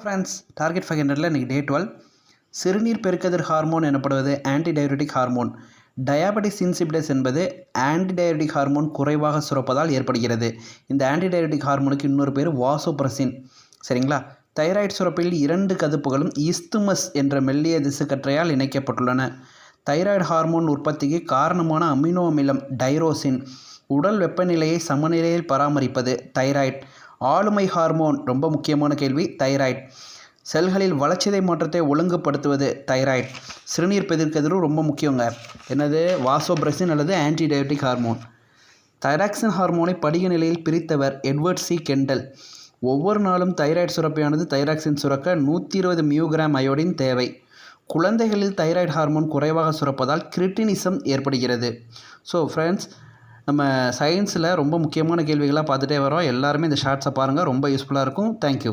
Friends, target 500ல் இன்றைக்கி டே 12. சிறுநீர் பெருக்கதிர் hormone எனப்படுவது ஆன்டிடயரிட்டிக் ஹார்மோன். டயாபெட்டிஸ் இன்சிபிடஸ் என்பது ஆன்டிடயரிட்டிக் ஹார்மோன் குறைவாக சுரப்பதால் ஏற்படுகிறது. இந்த ஆன்டிடயரிட்டிக் ஹார்மோனுக்கு இன்னொரு பேர் வாசோப்ரெசின். சரிங்களா? தைராய்டு சுரப்பில் 2 கதுப்புகளும் இஸ்துமஸ் என்ற மெல்லிய திசுக்கற்றையால் இணைக்கப்பட்டுள்ளன. தைராய்டு ஹார்மோன் உற்பத்திக்கு காரணமான அமினோ அமிலம் டைரோசின். உடல் வெப்பநிலையை சமநிலையில் பராமரிப்பது தைராய்டு. ஆளுமை ஹார்மோன், ரொம்ப முக்கியமான கேள்வி, தைராய்டு. செல்களில் வளர்ச்சிதை மாற்றத்தை ஒழுங்குபடுத்துவது தைராய்டு. சிறுநீர் பெருக்கதிரும் ரொம்ப முக்கியங்க. என்னது? வாசோப்ரெசின் அல்லது ஆன்டிடயரிட்டிக் ஹார்மோன். தைராக்சின் ஹார்மோனை படிக நிலையில் பிரித்தவர் எட்வர்ட் சி கெண்டல். ஒவ்வொரு நாளும் தைராய்டு சுரப்பியானது தைராக்சின் சுரக்க 120 மியூகிராம் அயோடின் தேவை. குழந்தைகளில் தைராய்டு ஹார்மோன் குறைவாக சுரப்பதால் கிரிட்டினிசம் ஏற்படுகிறது. ஸோ ஃப்ரெண்ட்ஸ், நம்ம சயின்ஸில் ரொம்ப முக்கியமான கேள்விகளாக பார்த்துட்டே வரோம். எல்லாருமே இந்த ஷார்ட்ஸை பாருங்கள், ரொம்ப யூஸ்ஃபுல்லாக இருக்கும். தேங்க்யூ.